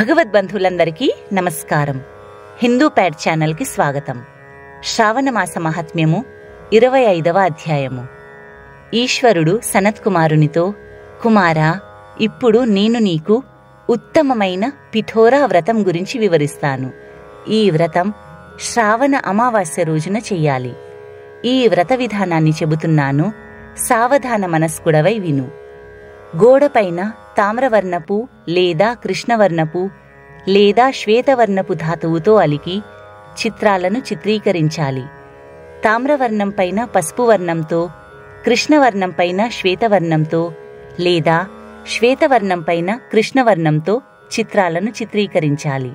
భగవద్బంధువులందరికీ నమస్కారం. హిందూ ప్యాడ్ ఛానల్కి స్వాగతం. శ్రావణమాస మహాత్మ్యము 25వ అధ్యాయము. ఈశ్వరుడు సనత్కుమారునితో, కుమారా, ఇప్పుడు నేను నీకు ఉత్తమమైన పిఠోరా వ్రతం గురించి వివరిస్తాను. ఈ వ్రతం శ్రావణ అమావాస్య రోజున చెయ్యాలి. ఈ వ్రత విధానాన్ని చెబుతున్నాను, సావధాన మనస్కుడవై విను. గోడపైన తామ్రవర్ణపు లేదా కృష్ణవర్ణపు లేదా శ్వేతవర్ణపు ధాతువుతో అలికి చిత్రాలను చిత్రీకరించాలి. తామ్రవర్ణం పైన పసుపు వర్ణంతో, కృష్ణవర్ణం పైన శ్వేతవర్ణంతో లేదా శ్వేతవర్ణం పైన కృష్ణవర్ణంతో చిత్రాలను చిత్రీకరించాలి.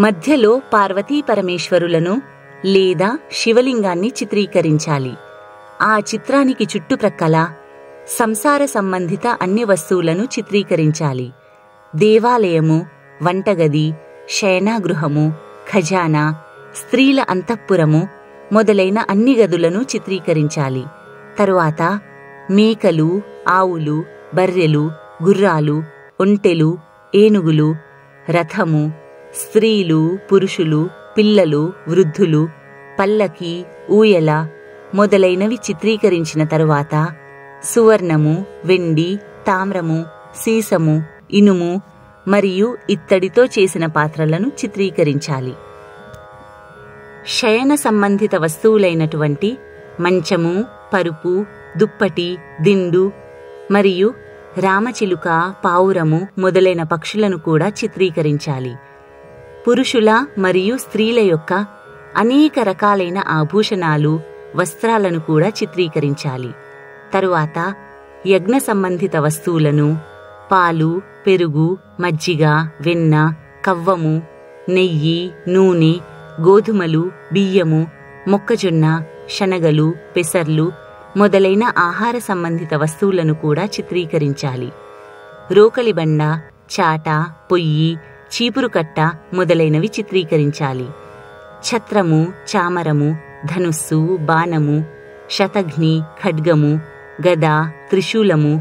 మధ్యలో పార్వతీ పరమేశ్వరులను లేదా శివలింగాన్ని చిత్రీకరించాలి. ఆ చిత్రానికి చుట్టుప్రక్కల సంసార సంబంధిత అన్ని వస్తువులను చిత్రీకరించాలి. దేవాలయము, వంటగది, శయనాగృహము, ఖజానా, స్త్రీల అంతఃపురము మొదలైన అన్ని గదులను చిత్రీకరించాలి. తరువాత మేకలు, ఆవులు, బర్రెలు, గుర్రాలు, ఒంటెలు, ఏనుగులు, రథము, స్త్రీలు, పురుషులు, పిల్లలు, వృద్ధులు, పల్లకి, ఊయల మొదలైనవి చిత్రీకరించిన తరువాత సువర్ణము, వెండి, తామ్రము, సీసము, ఇనుము మరియు ఇత్తడితో చేసిన పాత్రలను చిత్రీకరించాలి. శయన సంబంధిత వస్తువులైనటువంటి మంచము, పరుపు, దుప్పటి, దిండు మరియు రామచిలుక, పావురము మొదలైన పక్షులను కూడా చిత్రీకరించాలి. పురుషుల మరియు స్త్రీల యొక్క అనేక రకాలైన ఆభూషణాలు, వస్త్రాలను కూడా చిత్రీకరించాలి. తరువాత యజ్ఞ సంబంధిత వస్తువులను, పాలు, పెరుగు, మజ్జిగ, వెన్న, కవ్వము, నెయ్యి, నూనె, గోధుమలు, బియ్యము, మొక్కజొన్న, శనగలు, పెసర్లు మొదలైన ఆహార సంబంధిత వస్తువులను కూడా చిత్రీకరించాలి. రోకలిబండ, చాట, పొయ్యి, చీపురుకట్ట మొదలైనవి చిత్రీకరించాలి. ఛత్రము, చామరము, ధనుస్సు, బాణము, శతఘ్ని, ఖడ్గము, గద, త్రిశూలము,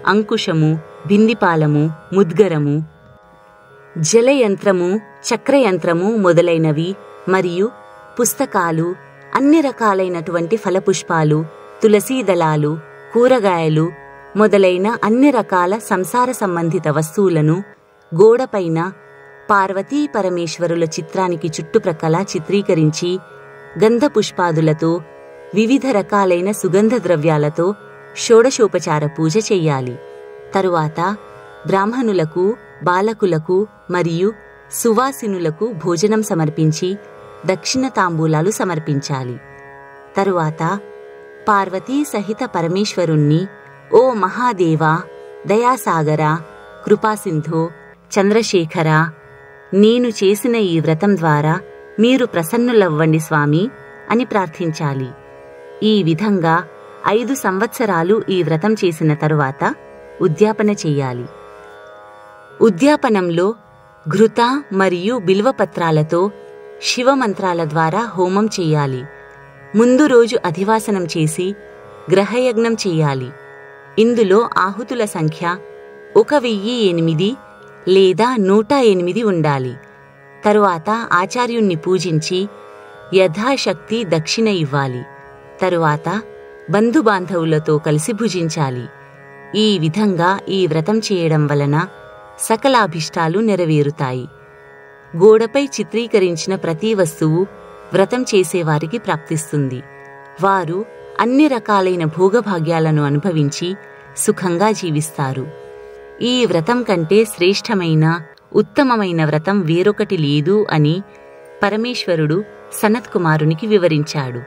అంకుశము, బిందిపాలము, ముద్గరము, జలయంత్రము, చక్రయంత్రము మొదలైనవి మరియు పుస్తకాలు, అన్ని రకాలైనటువంటి ఫలపుష్పాలు, తులసీదళాలు, కూరగాయలు మొదలైన అన్ని రకాల సంసార సంబంధిత వస్తువులను గోడపైన పార్వతీ పరమేశ్వరుల చిత్రానికి చుట్టుప్రక్కల చిత్రీకరించి గంధపుష్పాదులతో, వివిధ రకాలైన సుగంధ ద్రవ్యాలతో షోడశోపచార పూజ చెయ్యాలి. తరువాత బ్రాహ్మణులకు, బాలకులకు మరియు సువాసినులకు భోజనం సమర్పించి దక్షిణ తాంబూలాలు సమర్పించాలి. తరువాత పార్వతీ సహిత పరమేశ్వరుణ్ణి, ఓ మహాదేవా, దయాసాగర, కృపాసింధో, చంద్రశేఖర, నేను చేసిన ఈ వ్రతం ద్వారా మీరు ప్రసన్నులవ్వండి స్వామి అని ప్రార్థించాలి. ఈ విధంగా 5 సంవత్సరాలు ఈ వ్రతం చేసిన తరువాత ఉద్యాపన చెయ్యాలి. ఉద్యాపనంలో ఘృత మరియు బిల్వపత్రాలతో శివమంత్రాల ద్వారా హోమం చెయ్యాలి. ముందు రోజు అధివాసనం చేసి గ్రహయజ్ఞం చెయ్యాలి. ఇందులో ఆహుతుల సంఖ్య 1008 లేదా 108 ఉండాలి. తరువాత ఆచార్యుణ్ణి పూజించి యథాశక్తి దక్షిణ ఇవ్వాలి. తరువాత బంధుబాంధవులతో కలిసి భుజించాలి. ఈ విధంగా ఈ వ్రతం చేయడం వలన సకలాభిష్టాలు నెరవేరుతాయి. గోడపై చిత్రీకరించిన ప్రతి వస్తువు వ్రతం చేసేవారికి ప్రాప్తిస్తుంది. వారు అన్ని రకాలైన భోగభాగ్యాలను అనుభవించి సుఖంగా జీవిస్తారు. ఈ వ్రతం కంటే శ్రేష్టమైన, ఉత్తమమైన వ్రతం వేరొకటి లేదు అని పరమేశ్వరుడు సనత్కుమారునికి వివరించాడు.